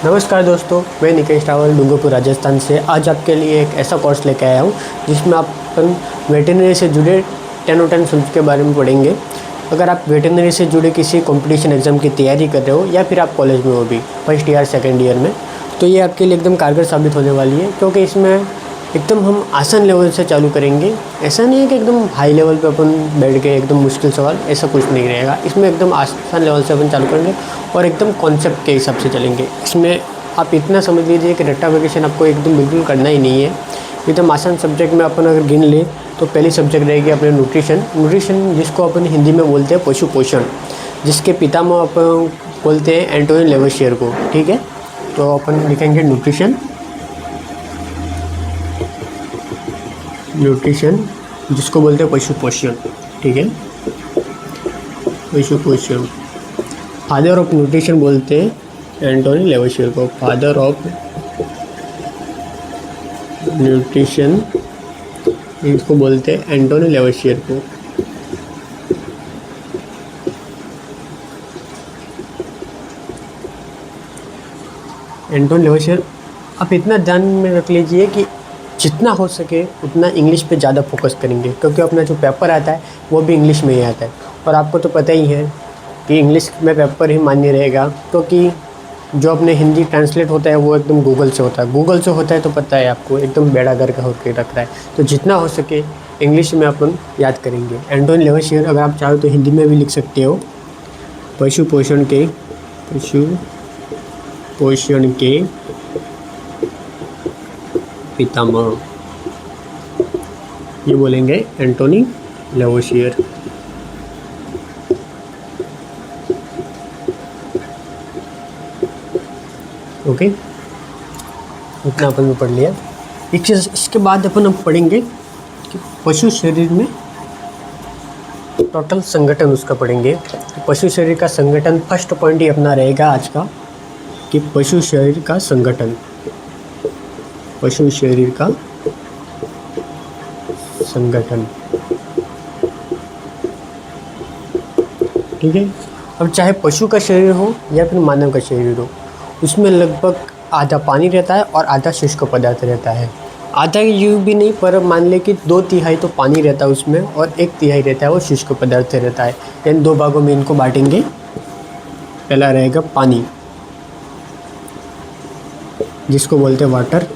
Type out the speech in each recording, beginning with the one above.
नमस्कार दोस्तों, मैं निकेश रावल डूंगरपुर राजस्थान से आज आपके लिए एक ऐसा कोर्स लेकर आया हूँ जिसमें अपन वेटरनरी से जुड़े 10 और 10 फील्ड के बारे में पढ़ेंगे। अगर आप वेटरनरी से जुड़े किसी कंपटीशन एग्ज़ाम की तैयारी कर रहे हो या फिर आप कॉलेज में हो भी फर्स्ट ईयर सेकेंड ईयर में, तो ये आपके लिए एकदम कारगर साबित होने वाली है, क्योंकि इसमें एकदम हम आसान लेवल से चालू करेंगे। ऐसा नहीं है कि एकदम हाई लेवल पे अपन बैठ के एकदम मुश्किल सवाल, ऐसा कुछ नहीं रहेगा। इसमें एकदम आसान लेवल से अपन चालू करेंगे और एकदम कॉन्सेप्ट के हिसाब से चलेंगे। इसमें आप इतना समझ लीजिए कि रट्टा वेकेशन आपको एकदम बिल्कुल करना ही नहीं है। एकदम आसान सब्जेक्ट में अपन अगर गिन ले तो पहली सब्जेक्ट रहेगी अपने न्यूट्रिशन, जिसको अपन हिंदी में बोलते हैं पशु पोषण, जिसके पितामह अपन बोलते हैं एंटोनी लेवशियर को। ठीक है, तो अपन लिखेंगे न्यूट्रिशन जिसको बोलते हैं पशु पोषण। ठीक है, पशु पोषण। फादर ऑफ न्यूट्रिशन बोलते हैं एंटोनी लेवशियर को। फादर ऑफ न्यूट्रिशन इसको बोलते हैं एंटोनी लेवशियर को। एंटोनी लेवशियर। आप इतना ध्यान में रख लीजिए कि जितना हो सके उतना इंग्लिश पे ज़्यादा फोकस करेंगे, क्योंकि अपना जो पेपर आता है वो भी इंग्लिश में ही आता है। और आपको तो पता ही है कि इंग्लिश में पेपर ही मान्य रहेगा, क्योंकि जो अपने हिंदी ट्रांसलेट होता है वो एकदम गूगल से होता है। गूगल से होता है तो पता है आपको, एकदम बेड़ा गर्क होकर रख रहा है। तो जितना हो सके इंग्लिश में अपन याद करेंगे। एंटोनी लेवशियर अगर आप चाहो तो हिंदी में भी लिख सकते हो। पशु पोषण के पितामह, ये बोलेंगे एंटोनी लेवशियर। ओके, इतना अपन ने पढ़ लिया। इसके बाद अपन अब पढ़ेंगे कि पशु शरीर में टोटल संगठन उसका पढ़ेंगे। पशु शरीर का संगठन फर्स्ट पॉइंट ही अपना रहेगा आज का, कि पशु शरीर का संगठन। पशु शरीर का संगठन। ठीक है, अब चाहे पशु का शरीर हो या फिर मानव का शरीर हो, उसमें लगभग आधा पानी रहता है और आधा शुष्क पदार्थ रहता है। आधा यूँ भी नहीं, पर मान ले कि 2/3 तो पानी रहता है उसमें और 1/3 रहता है वो शुष्क पदार्थ रहता है। यानी 2 भागों में इनको बांटेंगे। पहला रहेगा पानी, जिसको बोलते हैं वाटर।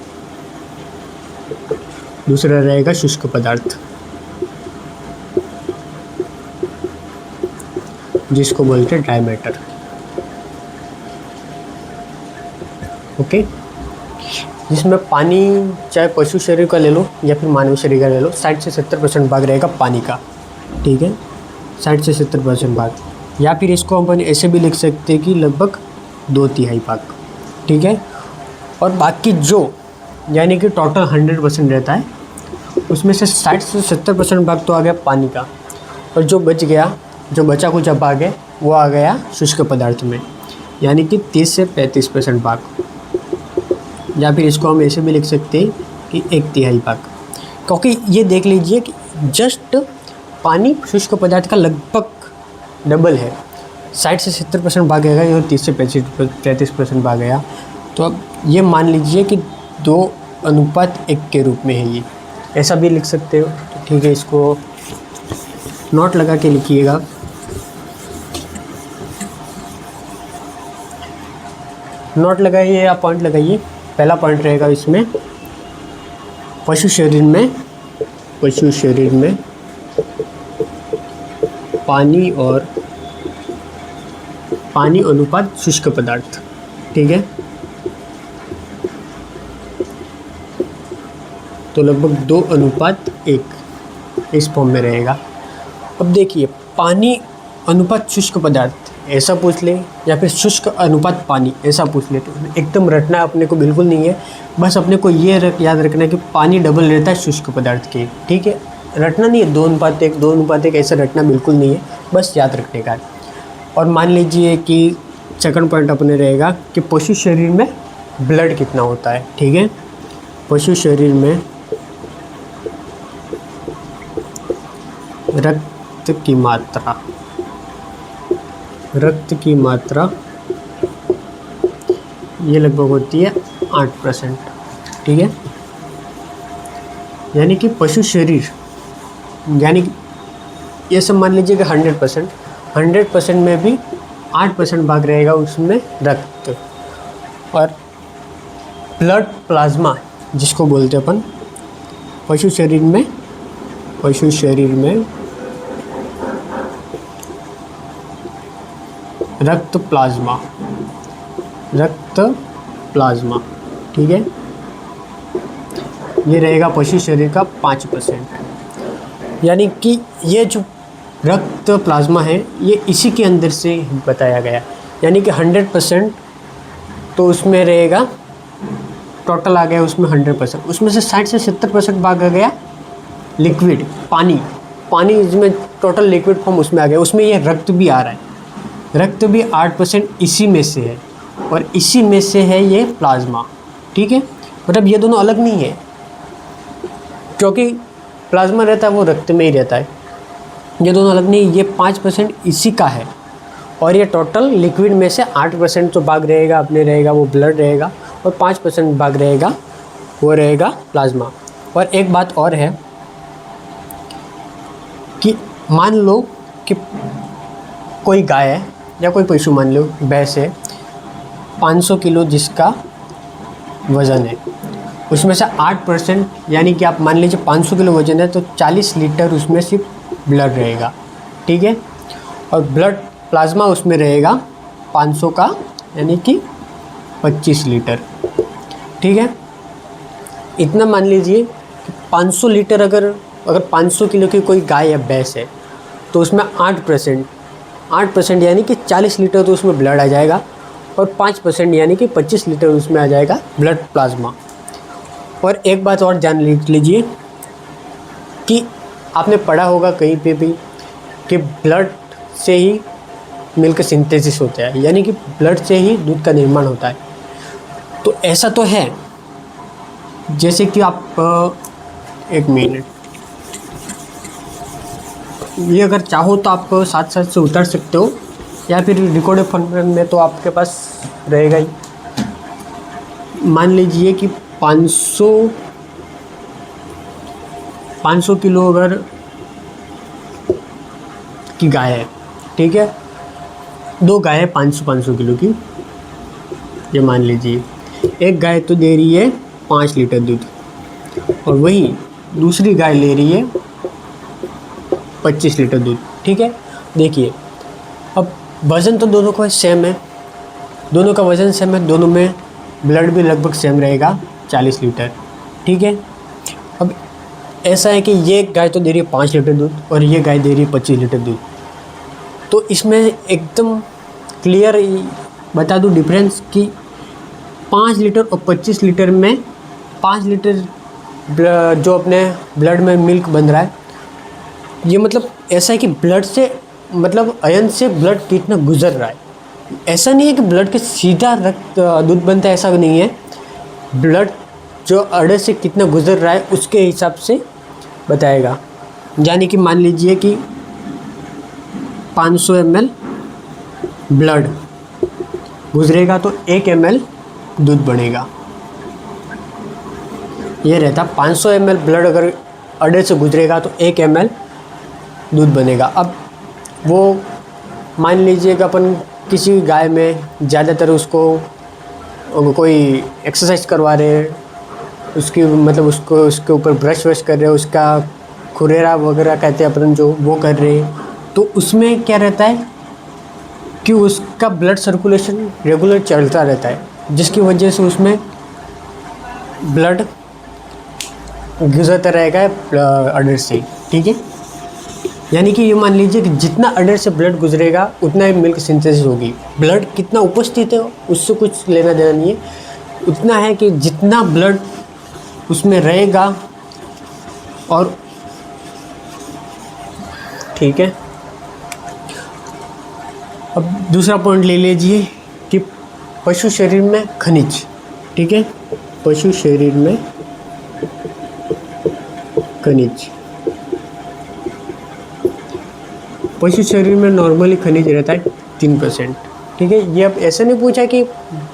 दूसरा रहेगा शुष्क पदार्थ, जिसको बोलते हैं ड्राई मैटर। ओके, जिसमें पानी चाहे पशु शरीर का ले लो या फिर मानव शरीर का ले लो, 60 से 70% भाग रहेगा पानी का। ठीक है, 60 से 70% भाग, या फिर इसको अपन ऐसे भी लिख सकते हैं कि लगभग 2/3 भाग। ठीक है, और बाकी जो यानी कि टोटल 100% रहता है, उसमें से 60 से 70% भाग तो आ गया पानी का, और जो बचा कुछ भाग है वो आ गया शुष्क पदार्थ में, यानी कि 30 से 35% भाग। या फिर इसको हम ऐसे भी लिख सकते हैं कि 1/3 भाग, क्योंकि ये देख लीजिए कि जस्ट पानी शुष्क पदार्थ का लगभग डबल है। 60 से 70% भाग आएगा और 30 से 35% भाग आया। तो अब ये मान लीजिए कि 2:1 के रूप में है ये, ऐसा भी लिख सकते हो। तो ठीक है, इसको नोट लगा के लिखिएगा। नोट लगाइए या पॉइंट लगाइए। पहला पॉइंट रहेगा इसमें पशु शरीर में पानी अनुपात शुष्क पदार्थ। ठीक है, तो लगभग 2:1 इस फॉर्म में रहेगा। अब देखिए, पानी अनुपात शुष्क पदार्थ ऐसा पूछ ले या फिर शुष्क अनुपात पानी ऐसा पूछ ले, तो एकदम रटना अपने को बिल्कुल नहीं है। बस अपने को ये याद रखना है कि पानी डबल रहता है शुष्क पदार्थ के। ठीक है, रटना नहीं है 2:1 ऐसा रटना बिल्कुल नहीं है, बस याद रखने का। और मान लीजिए कि सेकंड पॉइंट अपने रहेगा कि पशु शरीर में ब्लड कितना होता है। ठीक है, पशु शरीर में रक्त की मात्रा ये लगभग होती है 8%। ठीक है, यानी कि पशु शरीर, यानी कि ये सब मान लीजिए कि 100% में भी 8% भाग रहेगा उसमें रक्त। और ब्लड प्लाज्मा जिसको बोलते हैं अपन, पशु शरीर में रक्त प्लाज्मा, ठीक है, ये रहेगा पशु शरीर का 5%। यानी कि ये जो रक्त प्लाज्मा है ये इसी के अंदर से बताया गया, यानी कि 100% तो उसमें रहेगा, टोटल आ गया उसमें 100%, उसमें से 60 से 70% भाग आ गया लिक्विड, पानी इसमें टोटल लिक्विड फॉर्म उसमें आ गया, उसमें ये रक्त भी आ रहा है, रक्त भी 8% इसी में से है, और इसी में से है ये प्लाज्मा। ठीक है, मतलब ये दोनों अलग नहीं है, क्योंकि प्लाज्मा रहता है वो रक्त में ही रहता है, ये दोनों अलग नहीं, ये 5% इसी का है, और ये टोटल लिक्विड में से 8% तो भाग रहेगा अपने रहेगा वो ब्लड रहेगा, और 5% भाग रहेगा वो रहेगा प्लाज्मा। और एक बात और है कि मान लो कि कोई गाय है या कोई पशु, मान लो भैंस है, 500 किलो जिसका वज़न है, उसमें से 8% यानी कि आप मान लीजिए 500 किलो वज़न है तो 40 लीटर उसमें सिर्फ ब्लड रहेगा। ठीक है, और ब्लड प्लाज्मा उसमें रहेगा 500 का, यानी कि 25 लीटर। ठीक है, इतना मान लीजिए कि 500 लीटर अगर 500 किलो की कोई गाय या भैंस है तो उसमें 8% यानी कि 40 लीटर तो उसमें ब्लड आ जाएगा, और 5% यानी कि 25 लीटर उसमें आ जाएगा ब्लड प्लाज्मा। और एक बात और जान लीजिए कि आपने पढ़ा होगा कहीं पे भी कि ब्लड से ही मिल्क सिंथेसिस होता है, यानी कि ब्लड से ही दूध का निर्माण होता है। तो ऐसा तो है, जैसे कि आप एक मिनट, ये अगर चाहो तो आप साथ साथ से उतार सकते हो, या फिर रिकॉर्डेड फॉर्मेट में तो आपके पास रहेगा ही। मान लीजिए कि 500 किलो अगर की गाय है, ठीक है, 2 गाय है 500 किलो की, ये मान लीजिए एक गाय तो दे रही है 5 लीटर दूध, और वही दूसरी गाय ले रही है 25 लीटर दूध। ठीक है, देखिए अब वज़न तो दोनों का सेम है, दोनों का वज़न सेम है, दोनों में ब्लड भी लगभग सेम रहेगा 40 लीटर। ठीक है, अब ऐसा है कि ये गाय तो दे रही है 5 लीटर दूध और ये गाय दे रही है 25 लीटर दूध, तो इसमें एकदम क्लियर बता दूं डिफरेंस कि 5 लीटर और 25 लीटर में 5 लीटर जो अपने ब्लड में मिल्क बन रहा है, ये मतलब ऐसा है कि ब्लड से मतलब अयन से ब्लड कितना गुजर रहा है। ऐसा नहीं है कि ब्लड के सीधा रक्त दूध बनता है, ऐसा नहीं है, ब्लड जो अड़े से कितना गुजर रहा है उसके हिसाब से बताएगा। यानी कि मान लीजिए कि 500 ml ब्लड गुजरेगा तो 1 ml दूध बनेगा, ये रहता 500 ml ब्लड अगर अड़े से गुजरेगा तो 1 ml दूध बनेगा। अब वो मान लीजिए कि अपन किसी गाय में ज़्यादातर उसको कोई एक्सरसाइज करवा रहे हैं, उसकी मतलब उसको उसके ऊपर ब्रश व्रश कर रहे हैं, उसका खुरेरा वगैरह कहते हैं अपन जो वो कर रहे हैं, तो उसमें क्या रहता है कि उसका ब्लड सर्कुलेशन रेगुलर चलता रहता है, जिसकी वजह से उसमें ब्लड गुजरता रहेगा अडर से। ठीक है, यानी कि ये मान लीजिए कि जितना अडर से ब्लड गुजरेगा उतना ही मिल्क सिंथेसिस होगी। ब्लड कितना उपस्थित है उससे कुछ लेना देना नहीं है, उतना है कि जितना ब्लड उसमें रहेगा। और ठीक है, अब दूसरा पॉइंट ले लीजिए कि पशु शरीर में खनिज। ठीक है, पशु शरीर में खनिज, पशु शरीर में नॉर्मली खनिज रहता है 3%। ठीक है। ये अब ऐसे नहीं पूछा कि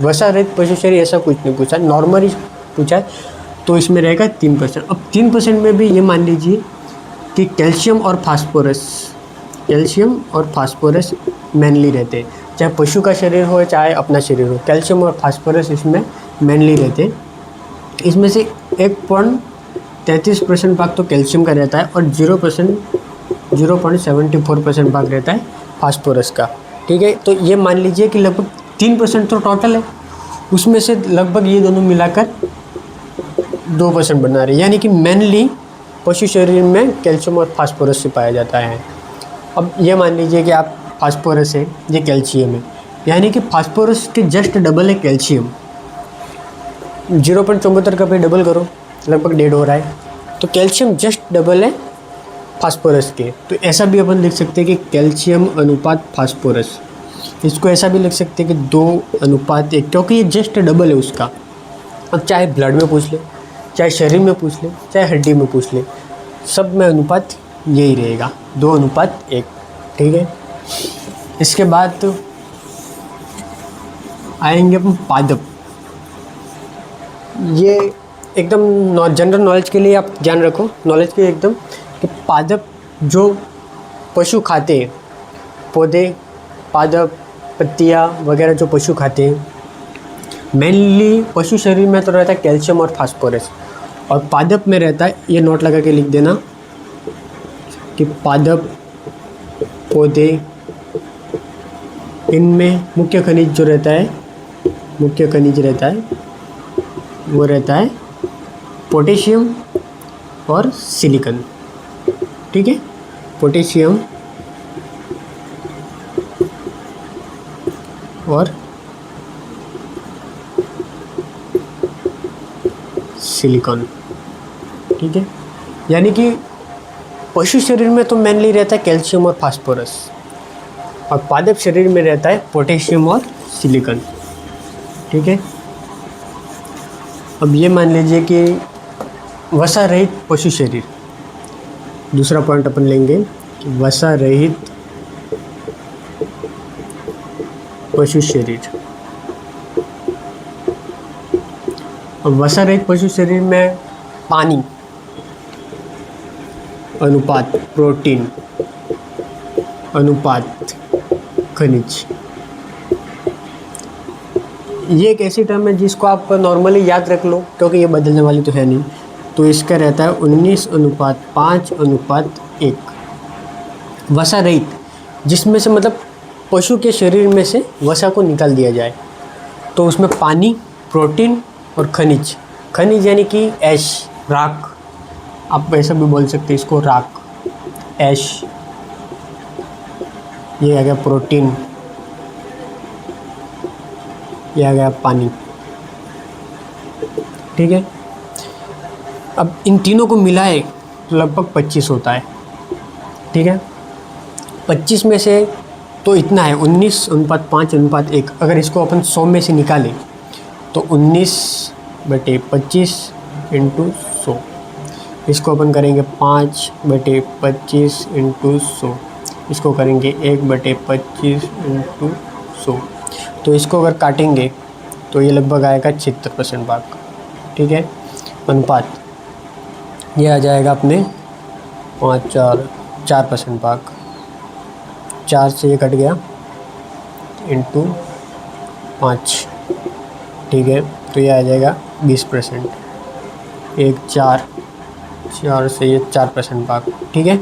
वसा रहित पशु शरीर, ऐसा कुछ नहीं पूछा, नॉर्मली पूछा है। तो इसमें रहेगा 3%। अब 3% में भी ये मान लीजिए कि कैल्शियम और फास्फोरस मेनली रहते हैं, चाहे पशु का शरीर हो चाहे अपना शरीर हो, कैल्शियम और फास्फोरस इसमें मेनली रहते हैं। इसमें से 1.33% भाग तो कैल्शियम का रहता है और 0.74% भाग रहता है फास्फोरस का, ठीक है। तो ये मान लीजिए कि लगभग 3% तो टोटल है, उसमें से लगभग ये दोनों मिलाकर 2% बना रहे हैं, यानी कि मेनली पशु शरीर में कैल्शियम और फास्फोरस से पाया जाता है। अब ये मान लीजिए कि आप फास्फोरस है, ये कैल्शियम है, यानी कि फास्फोरस के जस्ट डबल है कैल्शियम। 0.74 का पे डबल करो, लगभग 1.5 हो रहा है। तो कैल्शियम जस्ट डबल है फास्फोरस के। तो ऐसा भी अपन लिख सकते हैं कि कैल्शियम अनुपात फास्फोरस, इसको ऐसा भी लिख सकते हैं कि 2:1, क्योंकि ये जस्ट डबल है उसका। अब चाहे ब्लड में पूछ ले, चाहे शरीर में पूछ ले, चाहे हड्डी में पूछ ले, सब में अनुपात यही रहेगा, 2:1, ठीक है। इसके बाद तो आएंगे अपन पादप। ये एकदम जनरल नॉलेज के लिए आप ध्यान रखो, नॉलेज के एकदम, कि पादप जो पशु खाते हैं, पौधे, पादप, पत्तियाँ वगैरह जो पशु खाते हैं, मेनली पशु शरीर में तो रहता है कैल्शियम और फास्फोरस, और पादप में रहता है, ये नोट लगा के लिख देना कि पादप पौधे, इनमें मुख्य खनिज जो रहता है, मुख्य खनिज रहता है वो रहता है पोटेशियम और सिलिकॉन, ठीक है। पोटेशियम और सिलिकॉन, ठीक है। यानी कि पशु शरीर में तो मेनली रहता है कैल्शियम और फास्फोरस, और पादप शरीर में रहता है पोटेशियम और सिलिकॉन, ठीक है। अब ये मान लीजिए कि वसा रहित पशु शरीर, दूसरा पॉइंट अपन लेंगे कि वसा रहित पशु शरीर। अब वसा रहित पशु शरीर में पानी अनुपात, प्रोटीन अनुपात, खनिज, ये एक ऐसी टर्म है जिसको आप नॉर्मली याद रख लो, क्योंकि ये बदलने वाली तो है नहीं। तो इसका रहता है 19:5:1 वसा रहित, जिसमें से मतलब पशु के शरीर में से वसा को निकाल दिया जाए। तो उसमें पानी, प्रोटीन और खनिज, खनिज यानी कि ऐश, राख, आप ऐसा भी बोल सकते हैं इसको, राख, ऐश, ये आ गया प्रोटीन, ये आ गया पानी, ठीक है। अब इन तीनों को मिलाए तो लगभग 25 होता है, ठीक है। 25 में से तो इतना है 19:5:1। अगर इसको अपन 100 में से निकालें तो 19/25 × 100, इसको अपन करेंगे 5/25 × 100, इसको करेंगे 1/25 × 100। तो इसको अगर काटेंगे तो ये लगभग आएगा 76% भाग, ठीक है, अनुपात। ये आ जाएगा अपने 4% भाग, 4 से ये कट गया × 5, ठीक है। तो ये आ जाएगा 20%, 4 से ये 4% भाग, ठीक है।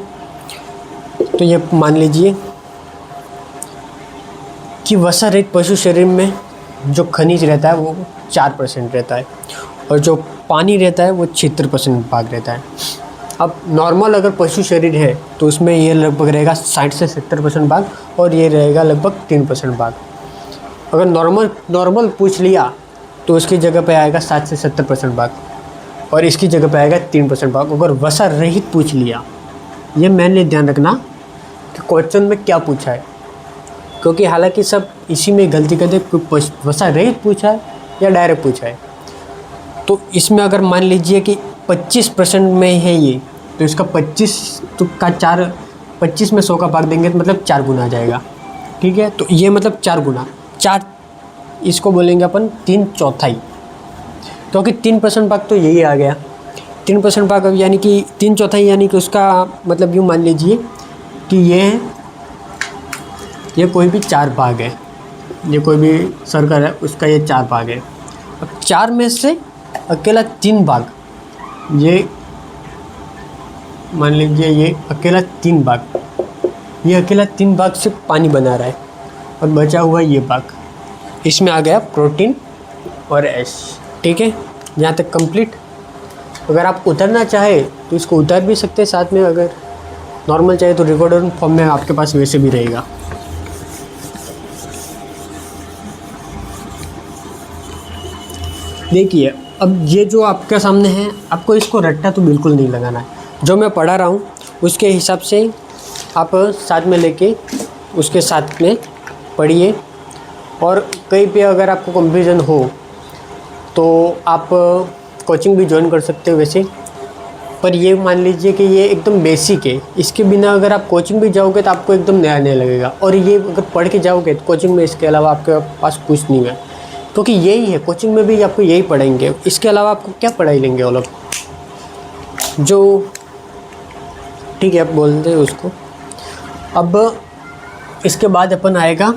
तो ये मान लीजिए कि वसा रहित पशु शरीर में जो खनिज रहता है वो 4% रहता है, और जो पानी रहता है वो 76% भाग रहता है। अब नॉर्मल अगर पशु शरीर है तो उसमें ये लगभग रहेगा 60 से 70% भाग, और ये रहेगा लगभग 3% भाग। अगर नॉर्मल पूछ लिया तो उसकी जगह पे आएगा 60 से 70% भाग, और इसकी जगह पे आएगा 3% भाग। अगर वसा रहित पूछ लिया, ये मैंने ध्यान रखना कि क्वेश्चन में क्या पूछा है, क्योंकि हालांकि सब इसी में गलती करते, वसा रहित पूछा है या डायरेक्ट पूछा है। तो इसमें अगर मान लीजिए कि 25% में है ये, तो इसका 25 में 100 का भाग देंगे तो मतलब 4 गुना आ जाएगा, ठीक है। तो ये मतलब 4 गुना 4, इसको बोलेंगे अपन 3/4, तो कि 3% भाग तो यही आ गया। 3% भाग यानी कि 3/4 यानी कि उसका मतलब यूँ मान लीजिए कि ये कोई भी 4 भाग है, ये कोई भी सर्कल है उसका ये 4 भाग है। अब 4 में से अकेला 3 भाग, ये मान लीजिए ये अकेला 3 भाग, ये अकेला 3 भाग से पानी बना रहा है और बचा हुआ ये भाग, इसमें आ गया प्रोटीन और एस। ठीक है, यहाँ तक कंप्लीट। अगर आप उतरना चाहे तो इसको उतार भी सकते हैं साथ में, अगर नॉर्मल चाहिए तो रिकॉर्डर फॉर्म में आपके पास वैसे भी रहेगा। देखिए अब ये जो आपके सामने है, आपको इसको रट्टा तो बिल्कुल नहीं लगाना है। जो मैं पढ़ा रहा हूँ उसके हिसाब से आप साथ में लेके उसके साथ में पढ़िए, और कहीं पे अगर आपको कंफ्यूजन हो तो आप कोचिंग भी ज्वाइन कर सकते हो वैसे, पर ये मान लीजिए कि ये एकदम बेसिक है। इसके बिना अगर आप कोचिंग भी जाओगे तो आपको एकदम नया नया लगेगा, और ये अगर पढ़ के जाओगे तो कोचिंग में इसके अलावा आपके पास कुछ नहीं है, क्योंकि यही है, कोचिंग में भी आपको यही पढ़ाएंगे। इसके अलावा आपको क्या पढ़ाई लेंगे वो लोग, जो ठीक है आप बोलते हैं उसको। अब इसके बाद अपन आएगा,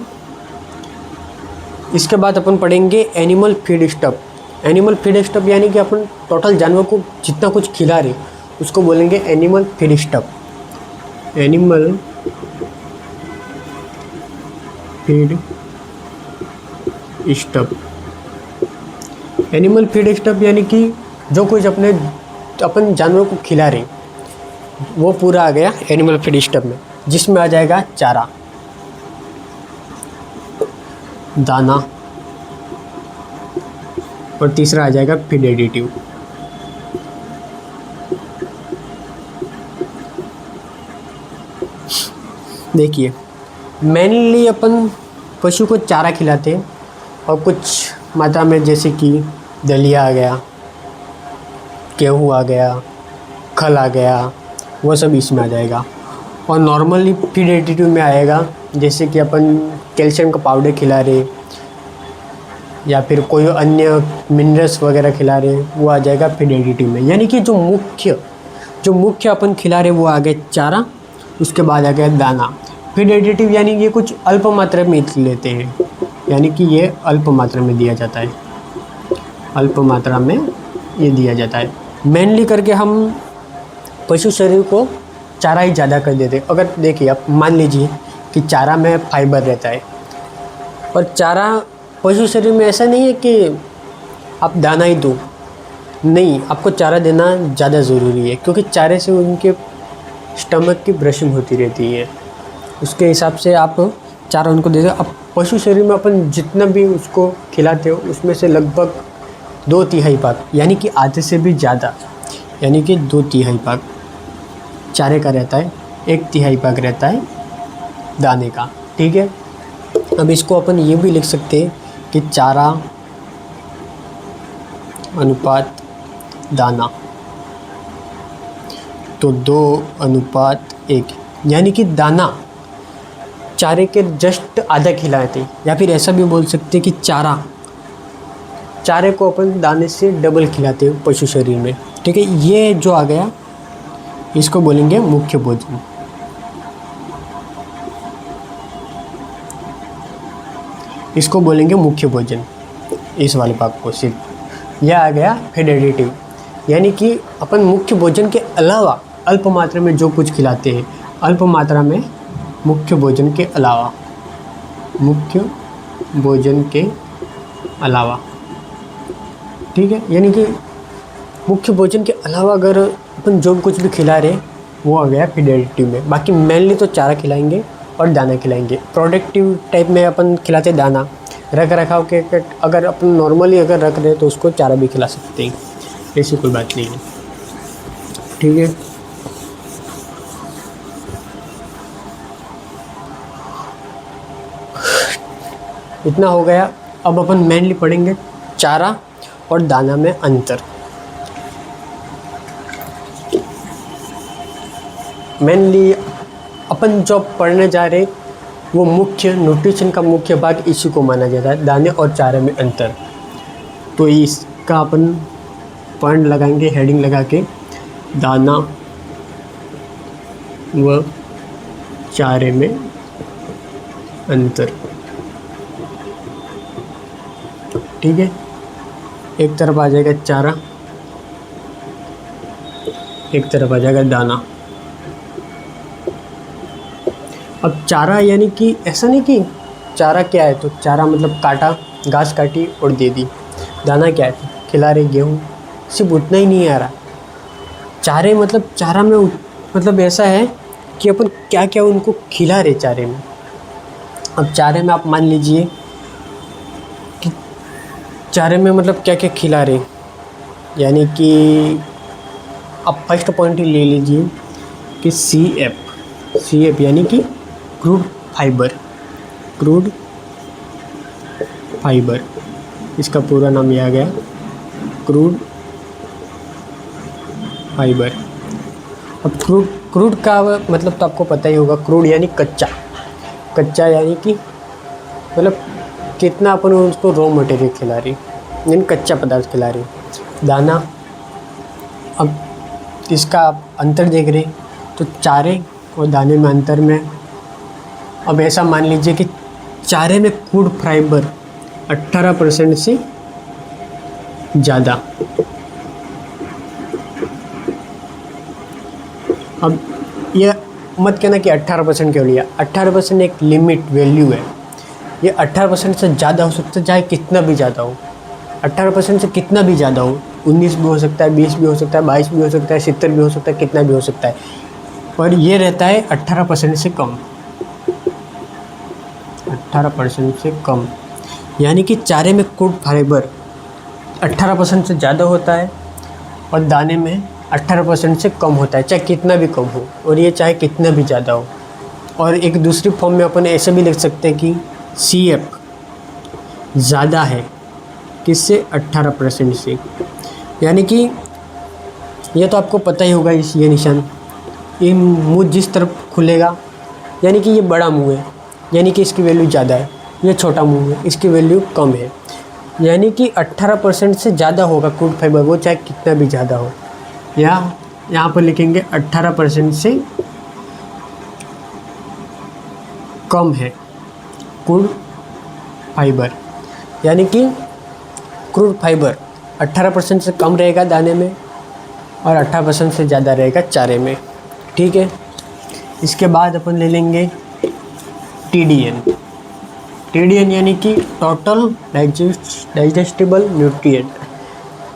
इसके बाद अपन पढ़ेंगे animal feed stuff. Animal feed stuff यानी कि अपन टोटल जानवर को जितना कुछ खिला रहे उसको बोलेंगे animal feed stuff. Animal feed stuff, animal feed stuff यानी कि जो कुछ अपन जानवरों को खिला रहे वो पूरा आ गया एनिमल फीड स्टफ में, जिसमें आ जाएगा चारा, दाना, और तीसरा आ जाएगा फीड एडिटिव। देखिए मेनली अपन पशु को चारा खिलाते हैं, और कुछ मात्रा में जैसे कि दलिया आ गया, गेहूँ आ गया, खल आ गया, वो सब इसमें आ जाएगा। और नॉर्मली फीड एडिटिव में आएगा जैसे कि अपन कैल्शियम का पाउडर खिला रहे या फिर कोई अन्य मिनरल्स वगैरह खिला रहे, वो आ जाएगा फीड एडिटिव में। यानी कि जो मुख्य अपन खिला रहे वो आ गया चारा, उसके बाद आ गया दाना। फीड एडिटिव यानी ये कुछ अल्प मात्रा में लेते हैं, यानी कि ये अल्प मात्रा में दिया जाता है, अल्प मात्रा में ये दिया जाता है। मेनली करके हम पशु शरीर को चारा ही ज़्यादा कर देते हैं। अगर देखिए आप मान लीजिए कि चारा में फाइबर रहता है, और चारा पशु शरीर में ऐसा नहीं है कि आप दाना ही दो, नहीं, आपको चारा देना ज़्यादा ज़रूरी है, क्योंकि चारे से उनके स्टमक की ब्रशिंग होती रहती है, उसके हिसाब से आप चारा उनको दे दो। अब पशु शरीर में अपन जितना भी उसको खिलाते हो उसमें से लगभग 2/3 भाग, यानी कि आधे से भी ज़्यादा, यानी कि 2/3 भाग चारे का रहता है, 1/3 भाग रहता है दाने का। ठीक है, अब इसको अपन ये भी लिख सकते हैं कि चारा अनुपात दाना, तो 2:1, यानी कि दाना चारे के जस्ट आधा खिलाते हैं, या फिर ऐसा भी बोल सकते हैं कि चारे को अपन दाने से डबल खिलाते हैं पशु शरीर में। ठीक है, ये जो आ गया इसको बोलेंगे मुख्य भोजन। इसको बोलेंगे मुख्य भोजन, इस वाले भाग को सिर्फ। यह आ गया फीड एडिटिव, यानी कि अपन मुख्य भोजन के अलावा अल्प मात्रा में जो कुछ खिलाते हैं, अल्प मात्रा में मुख्य भोजन के अलावा, मुख्य भोजन के अलावा। ठीक है, यानी कि मुख्य भोजन के अलावा अगर अपन जो कुछ भी खिला रहे वो आ गया फीड एडिटिव में। बाकी मेनली तो चारा खिलाएंगे और दाना खिलाएंगे। प्रोडक्टिव टाइप में अपन खिलाते दाना, रख रखाव के अगर अपन नॉर्मली अगर रख रहे तो उसको चारा भी खिला सकते हैं, ऐसी कोई बात नहीं है। ठीक है, इतना हो गया। अब अपन मेनली पढ़ेंगे चारा और दाना में अंतर। मेनली अपन जो पढ़ने जा रहे वो मुख्य न्यूट्रिशन का मुख्य भाग इसी को माना जाता है, दाने और चारे में अंतर। तो इसका अपन पॉइंट लगाएंगे, हेडिंग लगा के, दाना व चारे में अंतर। ठीक है, एक तरफ आ जाएगा चारा, एक तरफ आ जाएगा दाना। अब चारा यानी कि ऐसा नहीं कि चारा क्या है, तो चारा मतलब काटा, घास काटी और दे दी। दाना क्या है, खिला रहे गेहूँ, सिर्फ उतना ही नहीं आ रहा। चारे मतलब चारा में मतलब ऐसा है कि अपन क्या क्या उनको खिला रहे चारे में। अब चारे में आप मान लीजिए कि चारे में मतलब क्या क्या खिला रहे, यानी कि आप फर्स्ट पॉइंट ही ले लीजिए कि सी एफ यानी कि क्रूड फाइबर, इसका पूरा नाम यह आ गया, क्रूड फाइबर। अब क्रूड का मतलब तो आपको पता ही होगा, क्रूड यानी कच्चा यानी कि मतलब कितना अपन उसको रॉ मटेरियल खिला रही, यानी कच्चा पदार्थ खिला रही। दाना, अब इसका आप अंतर देख रहे, तो चारे और दाने में अंतर में, अब ऐसा मान लीजिए कि चारे में क्रूड फाइबर 18% से ज़्यादा। अब यह मत कहना कि 18% क्यों लिया, 18% एक लिमिट वैल्यू है। ये 18% से ज़्यादा हो सकता है, चाहे कितना भी ज़्यादा हो। 18% से कितना भी ज़्यादा हो, 19 भी हो सकता है, 20 भी हो सकता है, 22 भी हो सकता है, 70 भी हो सकता है, कितना भी हो सकता है, पर ये रहता है 18% से कम। 18% से कम यानी कि चारे में क्रूड फाइबर 18% से ज़्यादा होता है और दाने में 18% से कम होता है, चाहे कितना भी कम हो, और ये चाहे कितना भी ज़्यादा हो। और एक दूसरी फॉर्म में अपन ऐसे भी लिख सकते हैं कि CF ज़्यादा है किससे, 18% से। यानी कि ये तो आपको पता ही होगा, ये निशान, ये मुँह जिस तरफ खुलेगा यानी कि ये बड़ा मुँह है, यानी कि इसकी वैल्यू ज़्यादा है। ये छोटा मुँह है, इसकी वैल्यू कम है, यानी कि 18% से ज़्यादा होगा क्रूड फाइबर, वो चाहे कितना भी ज़्यादा हो। यहाँ पर लिखेंगे 18% से कम है क्रूड फाइबर, यानी कि क्रूड फाइबर 18% से कम रहेगा दाने में और 18% से ज़्यादा रहेगा चारे में। ठीक है, इसके बाद अपन ले लेंगे TDN यानी कि टोटल डाइजेस्टिबल न्यूट्रिएंट।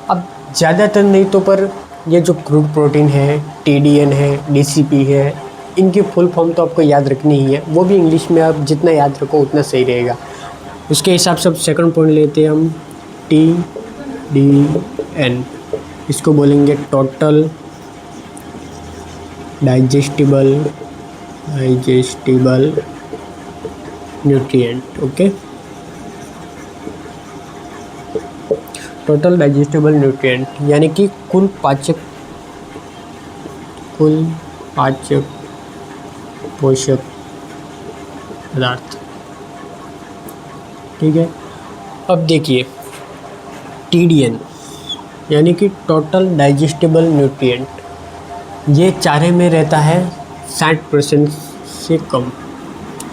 अब ज़्यादातर नहीं तो पर ये जो क्रूड प्रोटीन है, TDN है, DCP है, इनकी फुल फॉर्म तो आपको याद रखनी ही है, वो भी इंग्लिश में आप जितना याद रखो उतना सही रहेगा। उसके हिसाब से अब सेकंड पॉइंट लेते हैं हम, TDN, इसको बोलेंगे total digestible nutrient. Okay, total digestible nutrient यानी कि कुल पाचक पोषक पदार्थ। ठीक है, अब देखिए TDN यानी कि टोटल डाइजेस्टिबल न्यूट्रिएंट, ये चारे में रहता है 60% से कम।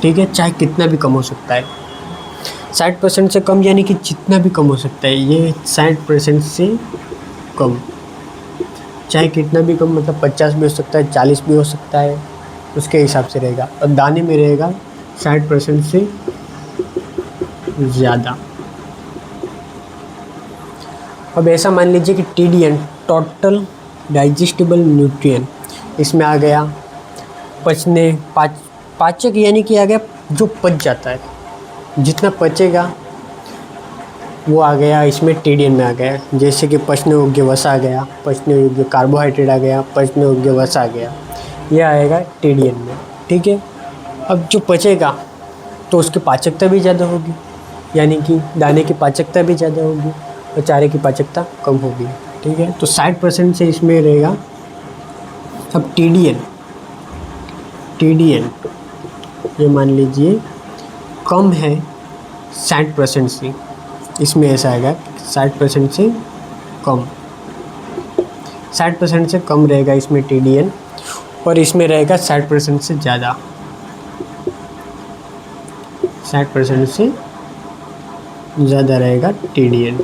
ठीक है, चाहे कितना भी कम हो सकता है, 60% से कम यानी कि जितना भी कम हो सकता है, ये 60% से कम, चाहे कितना भी कम, मतलब 50 भी हो सकता है, 40 भी हो सकता है, उसके हिसाब से रहेगा। और दाने में रहेगा 60% से ज़्यादा। अब ऐसा मान लीजिए कि TDN टोटल डाइजेस्टिबल न्यूट्रिएंट, इसमें आ गया पाचक यानी कि आ गया जो पच जाता है, जितना पचेगा वो आ गया इसमें TDN में आ गया। जैसे कि पचने योग्य वसा आ गया, पचने योग्य कार्बोहाइड्रेट आ गया, पचने योग्य वसा आ गया, ये आएगा TDN में। ठीक है, अब जो पचेगा तो उसकी पाचकता भी ज़्यादा होगी, यानी कि दाने की पाचकता भी ज़्यादा होगी और चारे की पाचकता कम होगी। ठीक है, तो 60% से इसमें रहेगा। अब TDN ये मान लीजिए कम है 60% से, इसमें ऐसा आएगा 60% से कम, 60% से कम रहेगा इसमें TDN, और इसमें रहेगा 60% से ज़्यादा, 60% से ज़्यादा रहेगा TDN।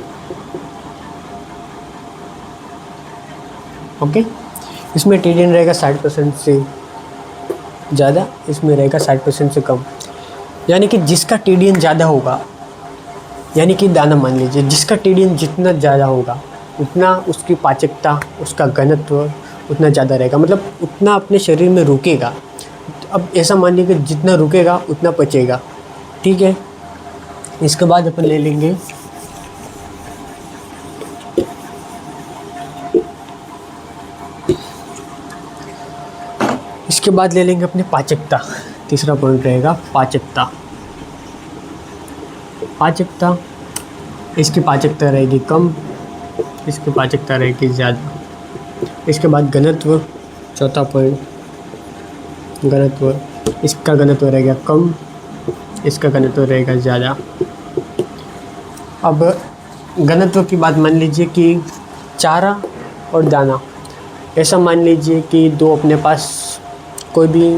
ओके, इसमें TDN रहेगा 60% से ज़्यादा, इसमें रहेगा 60% से कम। यानी कि जिसका TDN ज़्यादा होगा, यानी कि दाना मान लीजिए जिसका TDN जितना ज़्यादा होगा उतना उसकी पाचकता, उसका घनत्व उतना ज़्यादा रहेगा, मतलब उतना अपने शरीर में रुकेगा। अब ऐसा मान लीजिए जितना रुकेगा उतना पचेगा, ठीक है। इसके बाद अपन ले लेंगे अपने पाचकता। तीसरा पॉइंट रहेगा पाचकता। इसकी पाचकता रहेगी कम, इसकी पाचकता रहेगी ज़्यादा। इसके बाद घनत्व, चौथा पॉइंट घनत्व। इसका घनत्व रहेगा कम, इसका घनत्व रहेगा ज़्यादा। अब घनत्व की बात मान लीजिए कि चारा और दाना, ऐसा मान लीजिए कि दो अपने पास कोई भी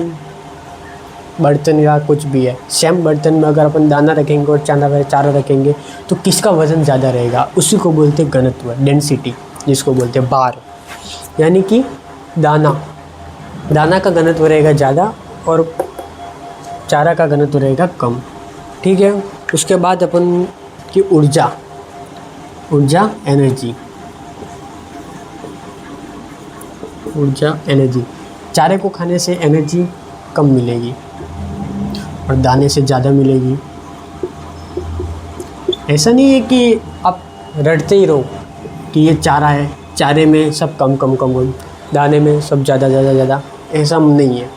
बर्तन या कुछ भी है, सेम बर्तन में अगर अपन दाना रखेंगे और चारा रखेंगे तो किसका वज़न ज़्यादा रहेगा, उसी को बोलते हैं घनत्व, डेंसिटी, जिसको बोलते हैं बार। यानी कि दाना का घनत्व रहेगा ज़्यादा और चारा का घनत्व रहेगा कम, ठीक है। उसके बाद अपन की ऊर्जा एनर्जी, चारे को खाने से एनर्जी कम मिलेगी और दाने से ज़्यादा मिलेगी। ऐसा नहीं है कि आप रटते ही रहो कि ये चारा है, चारे में सब कम हो, दाने में सब ज़्यादा, ऐसा नहीं है।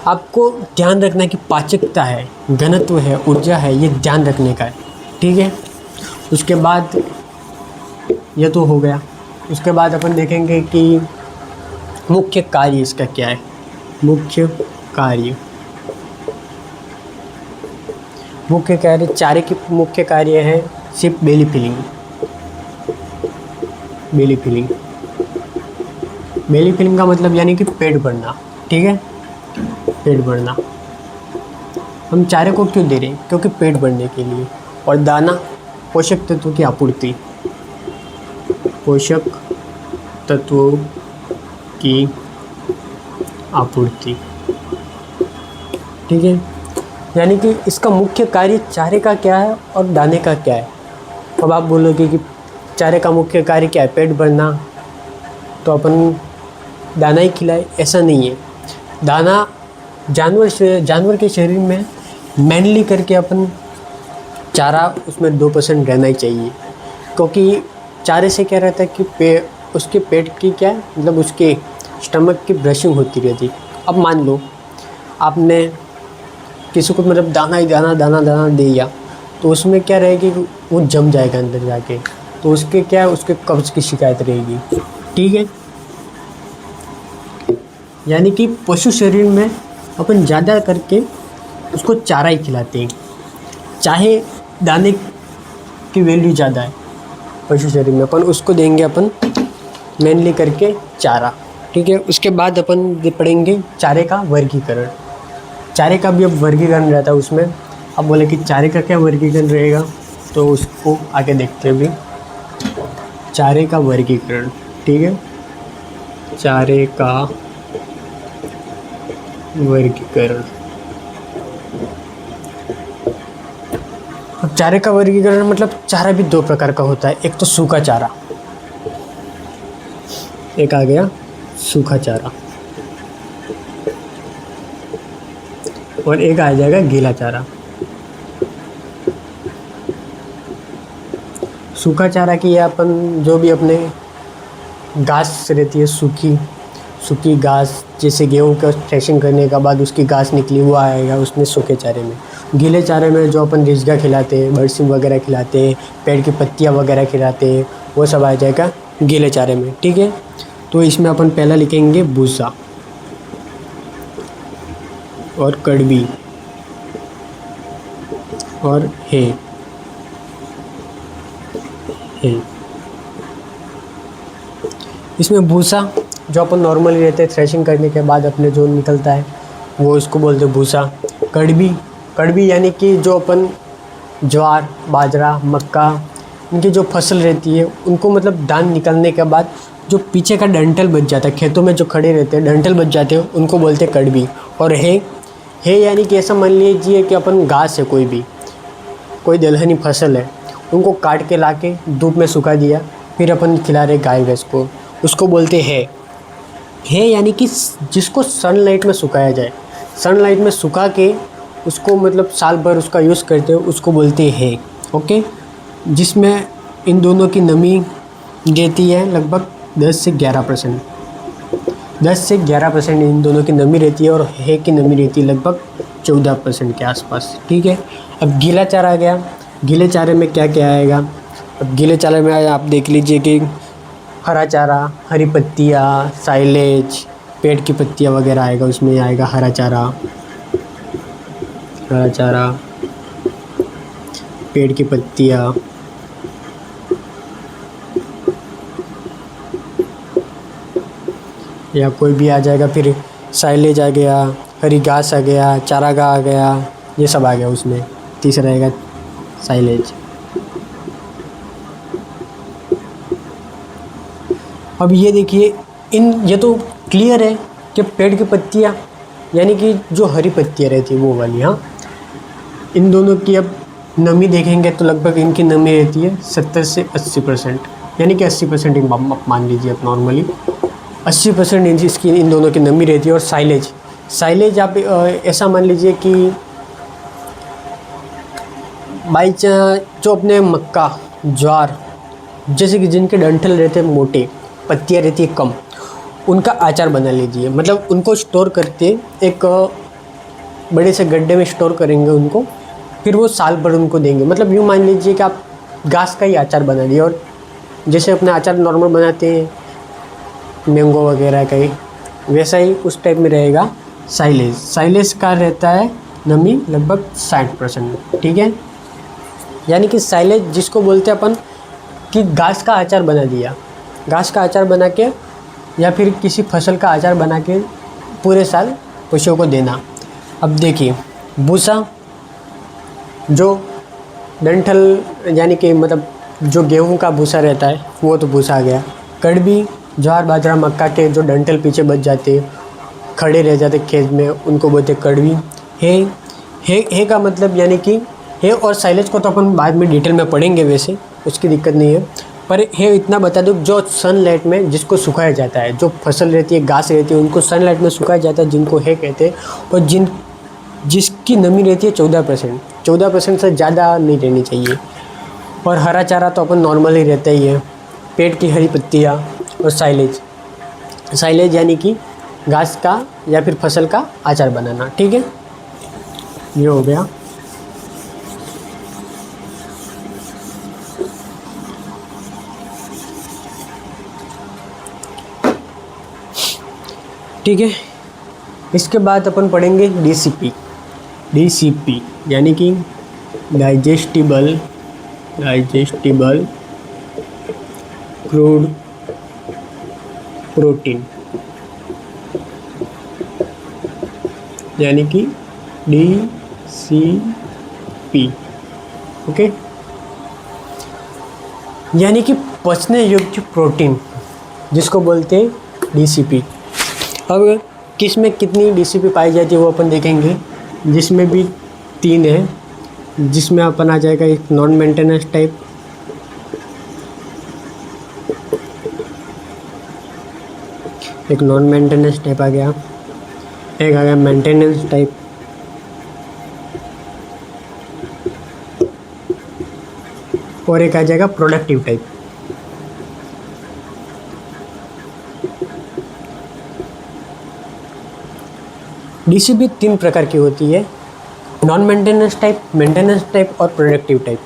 आपको ध्यान रखना है कि पाचकता है, घनत्व है, ऊर्जा है, ये ध्यान रखने का है, ठीक है। उसके बाद ये तो हो गया। उसके बाद अपन देखेंगे कि मुख्य कार्य इसका क्या है। मुख्य कार्य चारे की मुख्य कार्य है सिर्फ बेली फिलिंग का मतलब यानी कि पेट भरना, ठीक है, पेट भरना। हम चारे को क्यों दे रहे हैं, क्योंकि पेट भरने के लिए। और दाना पोषक तत्वों की आपूर्ति, ठीक है। यानी कि इसका मुख्य कार्य चारे का क्या है और दाने का क्या है। अब आप बोलोगे कि चारे का मुख्य कार्य क्या है, पेट भरना, तो अपन दाना ही खिलाए, ऐसा नहीं है। दाना जानवर के शरीर में मेनली करके अपन चारा उसमें 2% रहना ही चाहिए, क्योंकि चारे से क्या रहता है कि उसके पेट की क्या है, मतलब उसके स्टमक की ब्रशिंग होती रहती। अब मान लो आपने किसी को मतलब दाना दिया, तो उसमें क्या रहेगी, वो जम जाएगा अंदर जाके, तो उसके क्या है, उसके कब्ज की शिकायत रहेगी, ठीक है। यानी कि पशु शरीर में अपन ज़्यादा करके उसको चारा ही खिलाते हैं, चाहे दाने की वैल्यू ज़्यादा है पशु शरीर में, अपन उसको देंगे अपन मेनली करके चारा, ठीक है। उसके बाद अपन पढ़ेंगे चारे का वर्गीकरण। चारे का भी अब वर्गीकरण रहता है उसमें। अब बोले कि चारे का क्या वर्गीकरण रहेगा, तो उसको आगे देखते हैं अभी। चारे का वर्गीकरण, ठीक है, चारे का वर्गीकरण। अब चारे का वर्गीकरण मतलब चारा भी 2 प्रकार का होता है। एक तो सूखा चारा, एक आ गया सूखा चारा, और एक आ जाएगा गीला चारा। सूखा चारा की अपन जो भी अपने घास रहती है, सूखी घास, जैसे गेहूं का थ्रेशिंग करने के बाद उसकी घास निकली, वो आएगा उसमें सूखे चारे में। गीले चारे में जो अपन रिजगा खिलाते हैं, बरसिम वगैरह खिलाते हैं, पेड़ की पत्तियां वगैरह खिलाते हैं, वो सब आ जाएगा गीले चारे में, ठीक है। तो इसमें अपन पहला लिखेंगे भूसा और कड़वी, और हे। इसमें भूसा जो अपन नॉर्मली रहते हैं थ्रेशिंग करने के बाद अपने जो निकलता है वो इसको बोलते हैं भूसा। कड़बी यानी कि जो अपन ज्वार, बाजरा, मक्का, इनकी जो फसल रहती है उनको मतलब धान निकलने के बाद जो पीछे का डंठल बच जाता है, खेतों में जो खड़े रहते हैं डंठल बच जाते हैं, उनको बोलते हैं कड़बी। और हे यानी कि ऐसा मान लीजिए कि अपन घास है, कोई दलहनी फसल है, उनको काट के लाके धूप में सुखा दिया, फिर अपन खिला रहे गाय भैंस को, उसको बोलते हैं है। यानी कि जिसको सनलाइट में सुखाया जाए, सनलाइट में सुखा के उसको मतलब साल भर उसका यूज़ करते हो, उसको बोलते हैं। ओके, जिसमें इन दोनों की नमी रहती है लगभग 10 से 11%। 10 से 11% इन दोनों की नमी रहती है और है की नमी रहती है लगभग 14% के आसपास। ठीक है, अब गीला चारा आ गया। गीले चारे में क्या क्या आएगा? अब गीले चारे में आप देख लीजिए कि हरा चारा, हरी पत्तियाँ, साइलेज, पेड़ की पत्तियाँ वगैरह आएगा, उसमें आएगा हरा चारा, पेड़ की पत्तियाँ, या कोई भी आ जाएगा। फिर साइलेज आ गया, हरी घास आ गया, चारागाह आ गया, ये सब आ गया उसमें। तीसरा आएगा साइलेज। अब ये देखिए, ये तो क्लियर है कि पेड़ की पत्तियाँ यानी कि जो हरी पत्तियाँ रहती है वो वाली। हाँ, इन दोनों की अब नमी देखेंगे तो लगभग इनकी नमी रहती है 70 से 80%, यानी कि 80% मान लीजिए आप नॉर्मली 80% इसकी इन दोनों की नमी रहती है। और साइलेज आप ऐसा मान लीजिए कि जो अपने मक्का, ज्वार जैसे कि जिनके डंठल रहते हैं मोटे, पत्तियाँ रहती है कम, उनका आचार बना लीजिए। मतलब उनको स्टोर करके एक बड़े से गड्ढे में स्टोर करेंगे उनको, फिर वो साल भर उनको देंगे। मतलब यूँ मान लीजिए कि आप घास का ही अचार बना दिए, और जैसे अपने अचार नॉर्मल बनाते हैं मैंगो वगैरह का ही, वैसा ही उस टाइप में रहेगा साइलेज का रहता है नमी लगभग 60%। ठीक है, यानी कि साइलेज जिसको बोलते हैं अपन कि घास का अचार बना दिया, घास का अचार बना के या फिर किसी फसल का अचार बना के पूरे साल पशुओं को देना। अब देखिए, भूसा जो डंठल यानी कि मतलब जो गेहूं का भूसा रहता है वो तो भूसा आ गया। कड़बी ज्वार, बाजरा, मक्का के जो डंठल पीछे बच जाते, खड़े रह जाते खेत में, उनको बोलते कड़वी। है का मतलब यानी कि है। और साइलेज को तो अपन बाद में डिटेल में पढ़ेंगे, वैसे उसकी दिक्कत नहीं है, पर है इतना बता दूँ, जो सनलाइट में जिसको सुखाया जाता है, जो फसल रहती है, घास रहती है, उनको सनलाइट में सुखाया जाता है, जिनको है कहते हैं। और जिसकी नमी रहती है 14% से ज़्यादा नहीं रहनी चाहिए। और हरा चारा तो अपन नॉर्मल ही रहता ही है, पेड़ की हरी पत्तियाँ। और साइलेज यानी कि घास का या फिर फसल का अचार बनाना। ठीक है, ये हो गया। ठीक है, इसके बाद अपन पढ़ेंगे डीसीपी यानी कि डाइजेस्टिबल क्रूड प्रोटीन, यानी कि डीसीपी। ओके, यानी कि पचने योग्य प्रोटीन, जिसको बोलते हैं डीसीपी। अब किस में कितनी डीसीपी पाई जाती है वो अपन देखेंगे, जिसमें भी 3 है। जिसमें अपन आ जाएगा एक नॉन मेंटेनेंस टाइप, आ गया, एक आ गया मेंटेनेंस टाइप, और एक आ जाएगा प्रोडक्टिव टाइप। डीसीपी 3 प्रकार की होती है, non maintenance type, maintenance type और प्रोडक्टिव टाइप।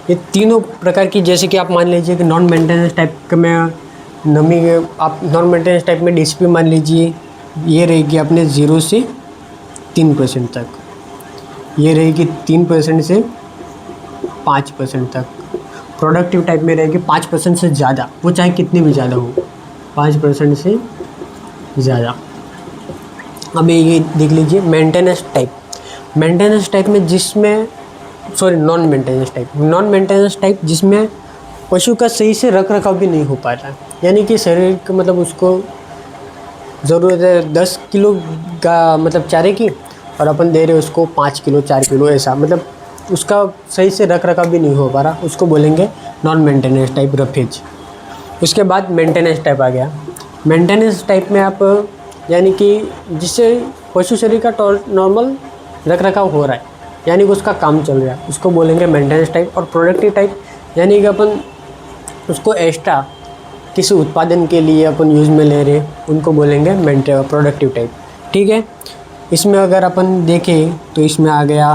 ये तीनों प्रकार की, जैसे कि आप मान लीजिए कि नॉन मेंटेनेंस टाइप में नमी, आप नॉन मेंटेनेंस टाइप में डीसीपी मान लीजिए ये रहेगी अपने 0 से 3% तक, ये रहेगी 3% से 5% तक। प्रोडक्टिव टाइप में रहेगी 5% से ज़्यादा, वो चाहे कितनी भी ज़्यादा हो, 5% से ज़्यादा। अब ये देख लीजिए मेंटेनेंस टाइप। मेंटेनेंस टाइप में जिसमें नॉन मेंटेनेंस टाइप जिसमें पशु का सही से रख रखाव भी नहीं हो पा रहा है, यानी कि शरीर का मतलब उसको ज़रूरत है 10 किलो का मतलब चारे की, और अपन दे रहे उसको 5 किलो 4 किलो ऐसा, मतलब उसका सही से रख रखाव भी नहीं हो पा रहा, उसको बोलेंगे नॉन मेंटेनेंस टाइप रफेज। उसके बाद मेंटेनेंस टाइप आ गया। मेंटेनेंस टाइप में आप यानी कि जिससे पशु शरीर का नॉर्मल रख रखाव हो रहा है, यानी कि उसका काम चल रहा है, उसको बोलेंगे मेंटेनेंस टाइप। और प्रोडक्टिव टाइप यानी कि अपन उसको एक्स्ट्रा किसी उत्पादन के लिए अपन यूज़ में ले रहे, उनको बोलेंगे प्रोडक्टिव टाइप। ठीक है। इसमें अगर अपन देखें तो इसमें आ गया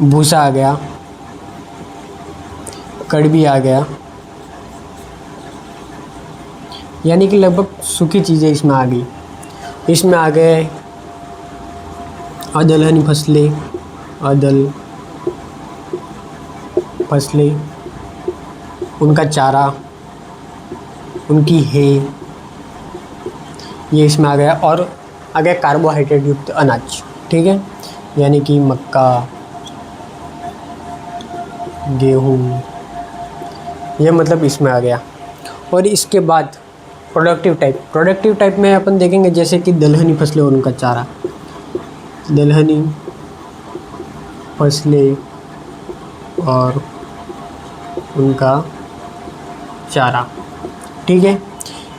भूसा, आ गया कड़बी, आ गया, यानी कि लगभग सूखी चीज़ें इसमें आ गई। इसमें आ गए अदलहनी फसलें, उनका चारा, उनकी है, ये इसमें आ गया। और आ गया कार्बोहाइड्रेट युक्त अनाज। ठीक है, यानी कि मक्का, गेहूँ, ये मतलब इसमें आ गया। और इसके बाद प्रोडक्टिव टाइप में अपन देखेंगे जैसे कि दलहनी फसलें और उनका चारा, दलहनी फसलें और उनका चारा। ठीक है,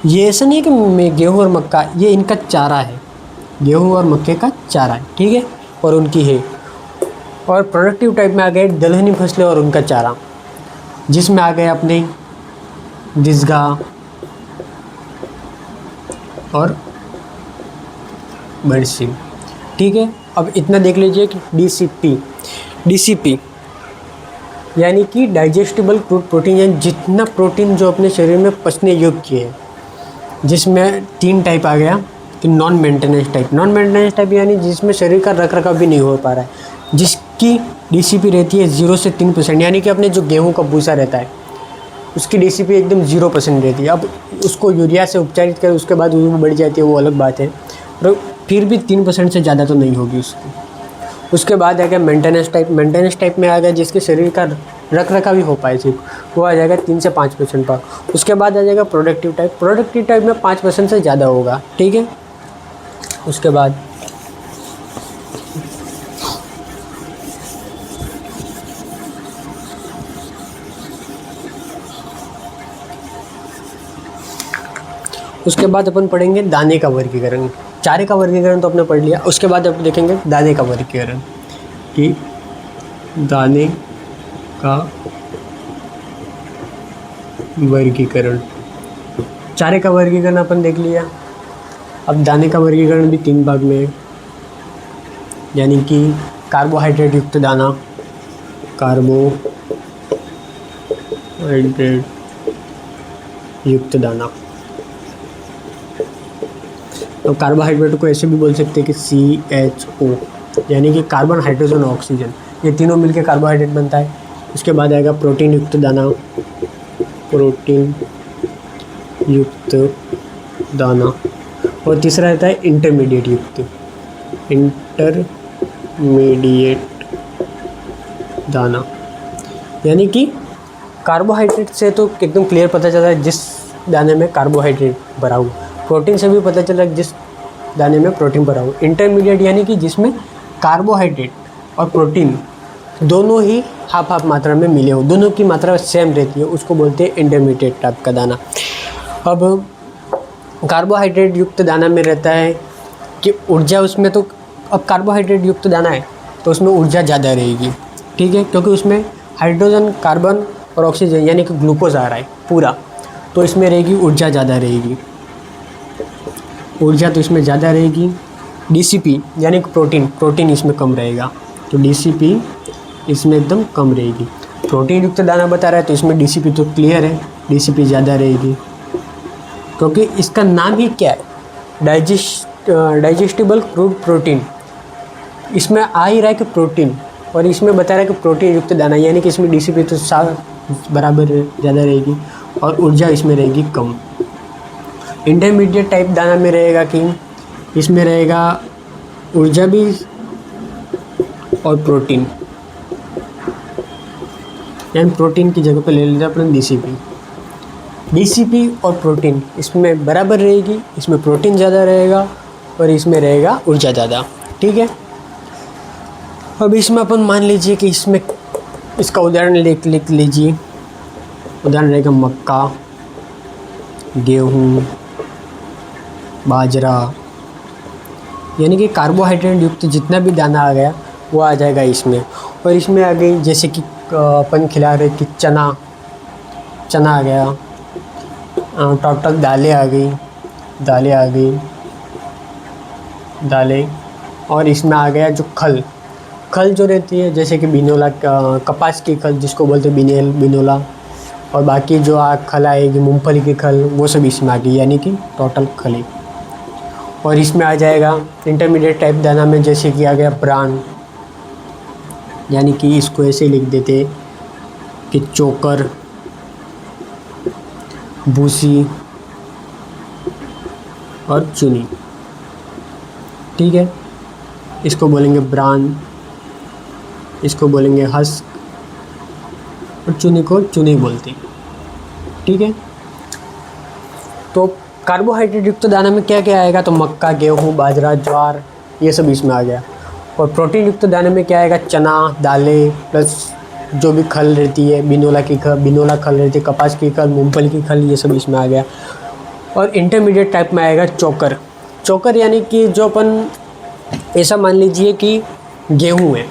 ये ऐसा नहीं है कि गेहूँ और मक्का, ये इनका चारा है, गेहूँ और मक्के का चारा है। ठीक है, और उनकी है। और प्रोडक्टिव टाइप में आ गए दलहनी फसलें और उनका चारा, जिसमें आ गए अपने दिसगा और बरसीम। ठीक है, अब इतना देख लीजिए कि डीसीपी यानी कि डाइजेस्टिबल क्रूड प्रोटीन, यानी जितना प्रोटीन जो अपने शरीर में पचने योग्य है, जिसमें 3 टाइप आ गया कि नॉन मेंटेनेंस टाइप यानी जिसमें शरीर का रख रखाव भी नहीं हो पा रहा है, जिसकी डीसीपी रहती है 0 से 3%, यानी कि अपने जो गेहूं का भूसा रहता है उसकी डीसीपी एकदम 0% रहती है। अब उसको यूरिया से उपचारित कर उसके बाद वो बढ़ जाती है, वो अलग बात है, और फिर भी 3% से ज़्यादा तो नहीं होगी उसकी। उसके बाद आ गया मेंटेनेंस टाइप में आ गया जिसके शरीर का रख रखाव भी हो पाए सिर्फ, वो आ जाएगा 3 से 5% पर। उसके बाद आ जाएगा प्रोडक्टिव टाइप में 5% से ज़्यादा होगा। ठीक है, उसके बाद अपन पढ़ेंगे दाने का वर्गीकरण। चारे का वर्गीकरण तो आपने पढ़ लिया, उसके बाद अब देखेंगे दाने का वर्गीकरण कि दाने का वर्गीकरण। चारे का वर्गीकरण अपन देख लिया, अब दाने का वर्गीकरण भी 3 भाग में है, यानी कि कार्बोहाइड्रेट युक्त दाना, तो कार्बोहाइड्रेट को ऐसे भी बोल सकते हैं कि CHO, यानी कि कार्बन, हाइड्रोजन और ऑक्सीजन, ये तीनों मिलकर कार्बोहाइड्रेट बनता है। उसके बाद आएगा प्रोटीन युक्त दाना, और तीसरा रहता है इंटरमीडिएट दाना, यानी कि कार्बोहाइड्रेट से तो एकदम क्लियर पता चलता है जिस दाने में कार्बोहाइड्रेट भरा हुआ, प्रोटीन से भी पता चला जिस दाने में प्रोटीन भरा हुआ। इंटरमीडिएट यानी कि जिसमें कार्बोहाइड्रेट और प्रोटीन दोनों ही हाफ मात्रा में मिले हो, दोनों की मात्रा सेम रहती है, उसको बोलते हैं इंटरमीडिएट टाइप का दाना। अब कार्बोहाइड्रेट युक्त दाना में रहता है कि ऊर्जा उसमें, तो अब कार्बोहाइड्रेट युक्त दाना है तो उसमें ऊर्जा ज़्यादा रहेगी। ठीक है, क्योंकि उसमें हाइड्रोजन, कार्बन और ऑक्सीजन यानी कि ग्लूकोज आ रहा है पूरा, तो इसमें रहेगी ऊर्जा ज़्यादा रहेगी, ऊर्जा तो इसमें ज़्यादा रहेगी। डीसीपी यानी कि प्रोटीन इसमें कम रहेगा, तो डीसीपी इसमें एकदम कम रहेगी। प्रोटीन युक्त दाना बता रहा है तो इसमें डीसीपी तो क्लियर है, डीसीपी ज़्यादा रहेगी, क्योंकि इसका नाम ही क्या है, डाइजेस्टिबल क्रूड प्रोटीन। इसमें आ ही रहा है कि प्रोटीन, और इसमें बता रहा है कि प्रोटीन युक्त दाना, यानी कि इसमें डीसीपी तो बराबर ज़्यादा रहेगी और ऊर्जा इसमें रहेगी कम। इंटरमीडिएट टाइप दाना में रहेगा कि इसमें रहेगा ऊर्जा भी और प्रोटीन, यानी प्रोटीन की जगह पे ले लेते हैं अपन डीसीपी। डीसीपी और प्रोटीन इसमें बराबर रहेगी, इसमें प्रोटीन ज़्यादा रहेगा और इसमें रहेगा ऊर्जा ज़्यादा। ठीक है, अब इसमें अपन मान लीजिए कि इसमें इसका उदाहरण लिख लीजिए। उदाहरण रहेगा मक्का, गेहूँ, बाजरा, यानी कि कार्बोहाइड्रेट युक्त जितना भी दाना आ गया वो आ जाएगा इसमें। और इसमें आ गई जैसे कि अपन खिला रहे कि चना आ गया, टोटल दालें आ गई, दालें। और इसमें आ गया जो खल जो रहती है, जैसे कि बिनोला, कपास की खल जिसको बोलते हैं बिनोला, और बाकी जो खल आएगी मूंगफली की खल, वो सब इसमें आ गई, यानी कि टोटल खली। और इसमें आ जाएगा इंटरमीडिएट टाइप दाना में जैसे कि आ गया ब्रांड, यानी कि इसको ऐसे लिख देते कि चोकर, भूसी और चुनी। ठीक है, इसको बोलेंगे ब्रांड, इसको बोलेंगे हस्क और चुनी को चुनी बोलते हैं। ठीक है, तो कार्बोहाइड्रेट युक्त दाना में क्या क्या आएगा, तो मक्का, गेहूँ, बाजरा, ज्वार, ये सब इसमें आ गया। और प्रोटीन युक्त दाने में क्या आएगा, चना, दालें, प्लस जो भी खल रहती है, बिनोला खल रहती है, कपास की खल, मूंगफली की खल, ये सब इसमें आ गया। और इंटरमीडिएट टाइप में आएगा चोकर, यानी कि जो अपन ऐसा मान लीजिए कि गेहूँ है,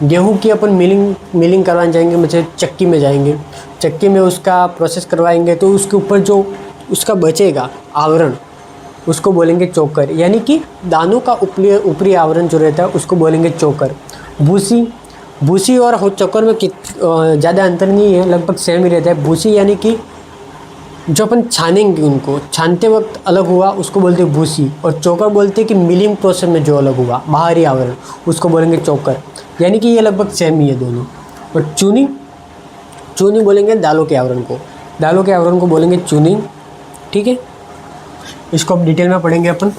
गेहूँ की अपन मिलिंग करवाने जाएंगे, मतलब चक्की में जाएंगे, चक्की में उसका प्रोसेस करवाएंगे, तो उसके ऊपर जो उसका बचेगा आवरण उसको बोलेंगे चोकर, यानी कि दानों का ऊपरी आवरण जो रहता है उसको बोलेंगे चोकर। भूसी और चोकर में ज़्यादा अंतर नहीं है, लगभग सेम ही रहता है। भूसी यानी कि जो अपन छानेंगे, उनको छानते वक्त अलग हुआ उसको बोलते हैं भूसी, और चोकर बोलते हैं कि मिलिंग प्रोसेस में जो अलग हुआ बाहरी आवरण उसको बोलेंगे चोकर, यानी कि ये लगभग सेम ही है दोनों। और चूनी बोलेंगे दालों के आवरण को बोलेंगे चूनी। ठीक है, इसको अब डिटेल में पढ़ेंगे अपन।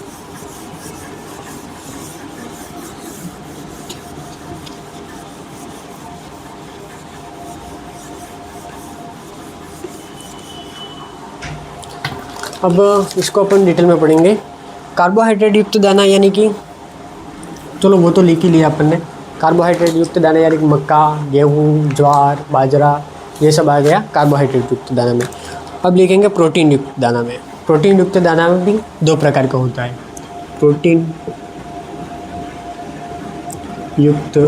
अब इसको अपन डिटेल में पढ़ेंगे। कार्बोहाइड्रेट युक्त दाना, यानी कि चलो वो तो लिख ही लिया अपन ने। कार्बोहाइड्रेट युक्त दाना यानी कि मक्का, गेहूँ, ज्वार, बाजरा, ये सब आ गया कार्बोहाइड्रेट युक्त दाना में। अब लिखेंगे प्रोटीन युक्त दाना में। प्रोटीन युक्त दाना में भी दो प्रकार का होता है। प्रोटीन युक्त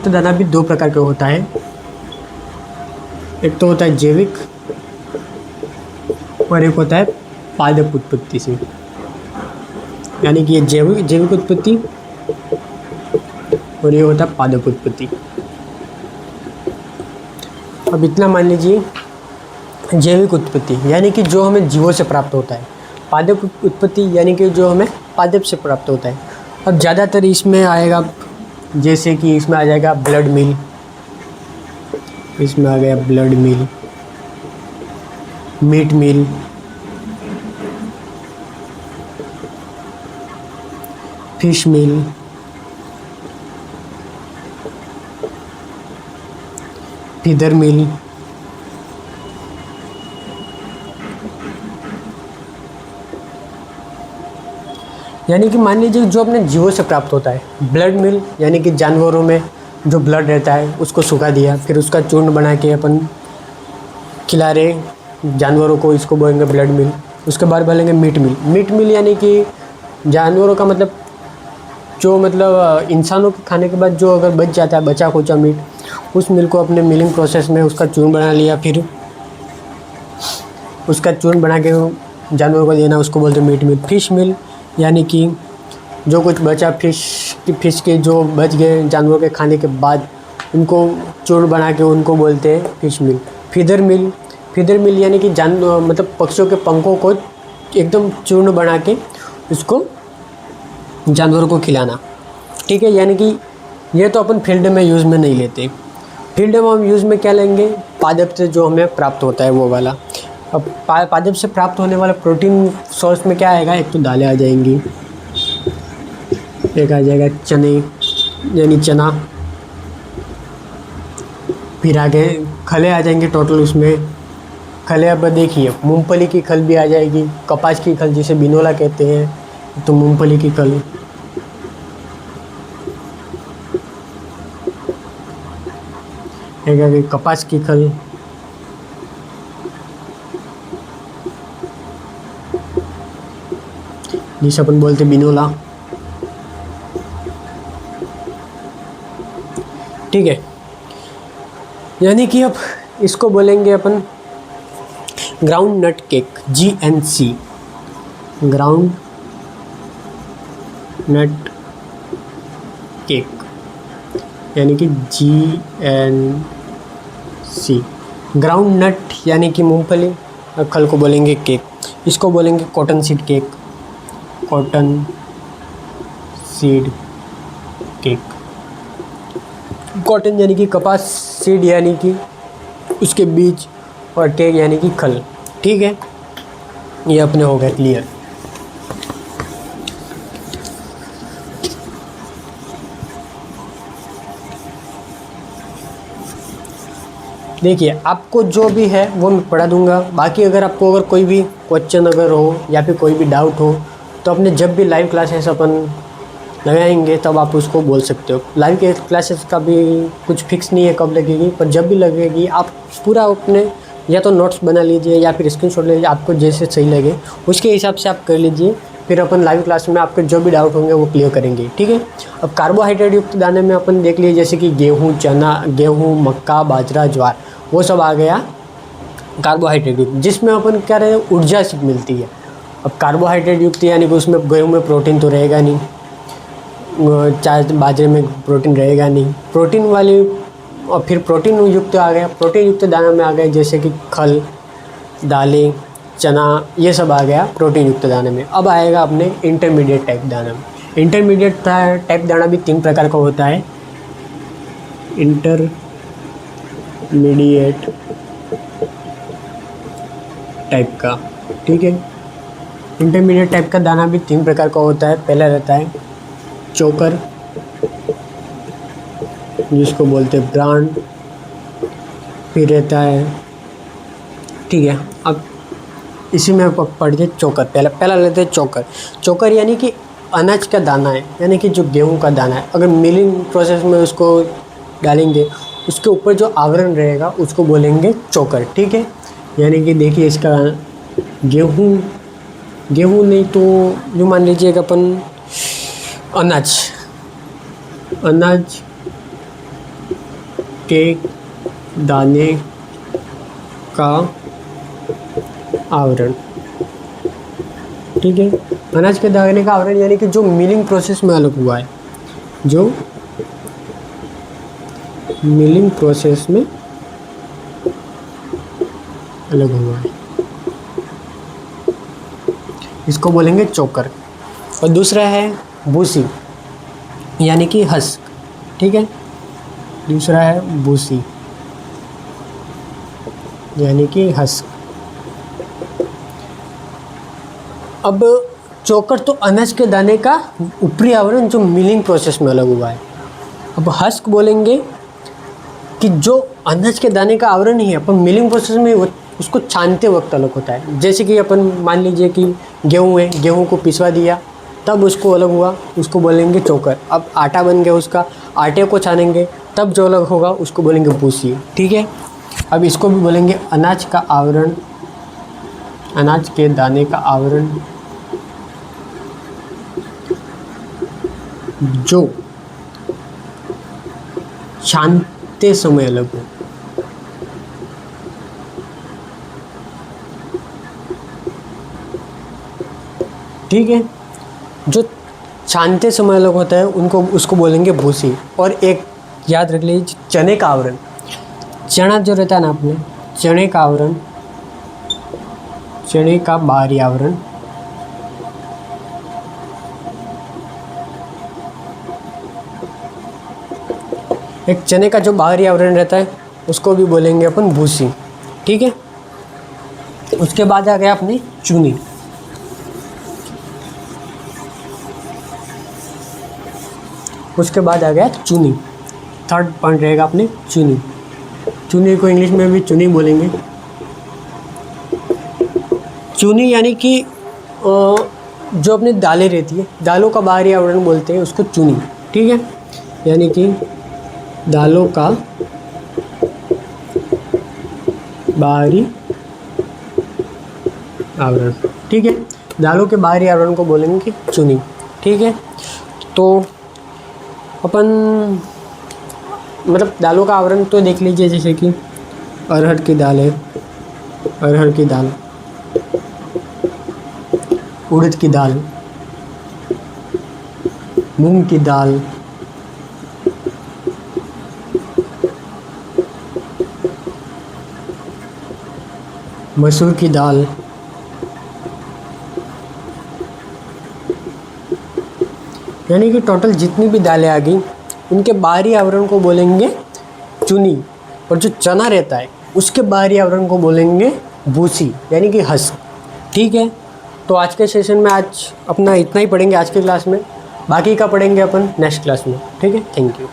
दाना भी दो प्रकार का होता है। एक तो होता है जैविक और एक होता है पादप उत्पत्ति से, यानी कि ये जैविक उत्पत्ति और ये होता है पादप उत्पत्ति। अब इतना मान लीजिए, जैविक उत्पत्ति यानी कि जो हमें जीवों से प्राप्त होता है, पादप उत्पत्ति यानी कि जो हमें पादप से प्राप्त होता है। अब ज़्यादातर इसमें आएगा, जैसे कि इसमें आ जाएगा ब्लड मिल, इसमें आ गया ब्लड मिल, मीट मिल, फिश मिल, फीडर मिल, यानी कि मान लीजिए जो अपने जीवों से प्राप्त होता है। ब्लड मिल यानी कि जानवरों में जो ब्लड रहता है उसको सुखा दिया, फिर उसका चूर्ण बना के अपन खिला रहे जानवरों को, इसको बोलेंगे ब्लड मिल। उसके बाद बोलेंगे मीट मिल यानी कि जानवरों का मतलब इंसानों के खाने के बाद जो अगर बच जाता है बचा खुचा मीट, उस मिल को अपने मिलिंग प्रोसेस में उसका चूर्ण बना लिया, फिर उसका चूर्ण बना के जानवरों को देना, उसको बोलते हैं मीट मिल। फिश मिल यानी कि जो कुछ बचा फिश के जो बच गए जानवरों के खाने के बाद, उनको चूर्ण बना के उनको बोलते हैं फिश मिल। फीडर मिल यानी कि मतलब पक्षियों के पंखों को एकदम चूर्ण बना के उसको जानवरों को खिलाना। ठीक है, यानी कि ये तो अपन फील्ड में यूज़ में नहीं लेते। फील्ड में हम यूज़ में क्या लेंगे, पादप से जो हमें प्राप्त होता है वो वाला। अब पादप से प्राप्त होने वाला प्रोटीन सोर्स में क्या आएगा, एक तो दालें आ जाएंगी, एक आ जाएगा चने यानी चना, फिर आगे खले आ जाएंगे टोटल उसमें। खले अब देखिए, मूंगफली की खल भी आ जाएगी, कपास की खल जिसे बिनोला कहते हैं, तो मूंगफली की खल, एक आ गई कपास की खल, जिसे अपन बोलते बिनोला। ठीक है, यानी कि अब इसको बोलेंगे अपन groundnut cake, GNC, groundnut cake, यानी कि GNC। ग्राउंड नट यानी कि मूंगफली, खल को बोलेंगे केक। इसको बोलेंगे cotton seed cake, cotton seed cake. Cotton यानी कि कपास, सीड यानी कि उसके बीज, और केक यानी कि खल। ठीक है, ये अपने हो गए क्लियर। देखिए, आपको जो भी है वो मैं पढ़ा दूंगा। बाकी अगर आपको अगर कोई भी क्वेश्चन अगर हो या फिर कोई भी डाउट हो, तो अपने जब भी लाइव क्लासेस अपन लगाएंगे तब आप उसको बोल सकते हो। लाइव के क्लासेस का भी कुछ फिक्स नहीं है कब लगेगी, पर जब भी लगेगी आप पूरा अपने या तो नोट्स बना लीजिए या फिर स्क्रीनशॉट ले लीजिए, आपको जैसे सही लगे उसके हिसाब से आप कर लीजिए। फिर अपन लाइव क्लास में आपके जो भी डाउट होंगे वो क्लियर करेंगे। ठीक है, अब कार्बोहाइड्रेट युक्त दाने में अपन देख लिए, जैसे कि गेहूँ, चना, गेहूँ, मक्का, बाजरा, ज्वार, वो सब आ गया कार्बोहाइड्रेट युक्त, जिसमें अपन क्या रहे ऊर्जा मिलती है। अब कार्बोहाइड्रेट युक्त यानी कि उसमें गेहूँ में प्रोटीन तो रहेगा नहीं, चाय बाजरे में प्रोटीन रहेगा नहीं, प्रोटीन वाली। और फिर प्रोटीन युक्त आ गया, प्रोटीन युक्त दाना में आ गए जैसे कि खल, दालें, चना, ये सब आ गया प्रोटीन युक्त दाने में। अब आएगा अपने इंटरमीडिएट टाइप दाना में। इंटरमीडिएट टाइप दाना भी 3 प्रकार का होता है। इंटरमीडिएट टाइप का, ठीक है, इंटरमीडिएट टाइप का दाना भी 3 प्रकार का होता है। पहला रहता है चोकर, जिसको बोलते हैं ब्रांड, फिर रहता है, ठीक है। अब इसी में आप पढ़िए चोकर। पहला लेते हैं चोकर। चोकर यानी कि अनाज का दाना है, यानी कि जो गेहूं का दाना है। अगर मिलिंग प्रोसेस में उसको डालेंगे, उसके ऊपर जो आवरण रहेगा उसको बोलेंगे चोकर। ठीक है, यानी कि देखिए इसका गेहूं नहीं तो जो मान लीजिए कि अपन अनाज के दाने का आवरण, ठीक है। अनाज के दाने का आवरण यानी कि जो मिलिंग प्रोसेस में अलग हुआ है, जो मिलिंग प्रोसेस में अलग हुआ है, इसको बोलेंगे चोकर। और दूसरा है भूसी, यानी कि हस्क, ठीक है। दूसरा है भूसी यानी कि हस्क। अब चोकर तो अनाज के दाने का ऊपरी आवरण जो मिलिंग प्रोसेस में अलग हुआ है। अब हस्क बोलेंगे कि जो अनाज के दाने का आवरण ही है, अपन मिलिंग प्रोसेस में उसको छानते वक्त अलग होता है। जैसे कि अपन मान लीजिए कि गेहूँ है, गेहूँ को पिसवा दिया तब उसको अलग हुआ, उसको बोलेंगे चोकर। अब आटा बन गया उसका, आटे को छानेंगे तब जो अलग होगा उसको बोलेंगे भूसी, ठीक है। अब इसको भी बोलेंगे अनाज का आवरण, अनाज के दाने का आवरण जो छानते समय अलग हो, ठीक है। जो छानते समय अलग होता है उनको उसको बोलेंगे भूसी। और एक याद रख लीजिए, चने का आवरण, चना जो रहता है ना अपने, चने का आवरण, चने का बाहरी आवरण एक चने का जो बाहरी आवरण रहता है उसको भी बोलेंगे अपन भूसी। ठीक है, उसके बाद आ गया अपनी चुनी। उसके बाद आ गया चुनी। थर्ड पॉइंट रहेगा अपनी चुनी। चुनी को इंग्लिश में भी चुनी बोलेंगे। चुनी यानी कि जो अपनी दालें रहती है, दालों का बाहरी आवरण बोलते हैं उसको चुनी। ठीक है, यानी कि दालों का बाहरी आवरण। ठीक है, दालों के बाहरी आवरण को बोलेंगे कि चुनी। ठीक है, तो अपन मतलब दालों का आवरण तो देख लीजिए, जैसे कि अरहर की दाल है, अरहर की दाल, उड़द की दाल, मूंग की दाल, मसूर की दाल, यानी कि टोटल जितनी भी दालें आ गई उनके बाहरी आवरण को बोलेंगे चुनी, और जो चना रहता है उसके बाहरी आवरण को बोलेंगे भूसी यानी कि हस्क। ठीक है, तो आज के सेशन में आज अपना इतना ही पढ़ेंगे आज की क्लास में, बाकी का पढ़ेंगे अपन नेक्स्ट क्लास में। ठीक है, थैंक यू।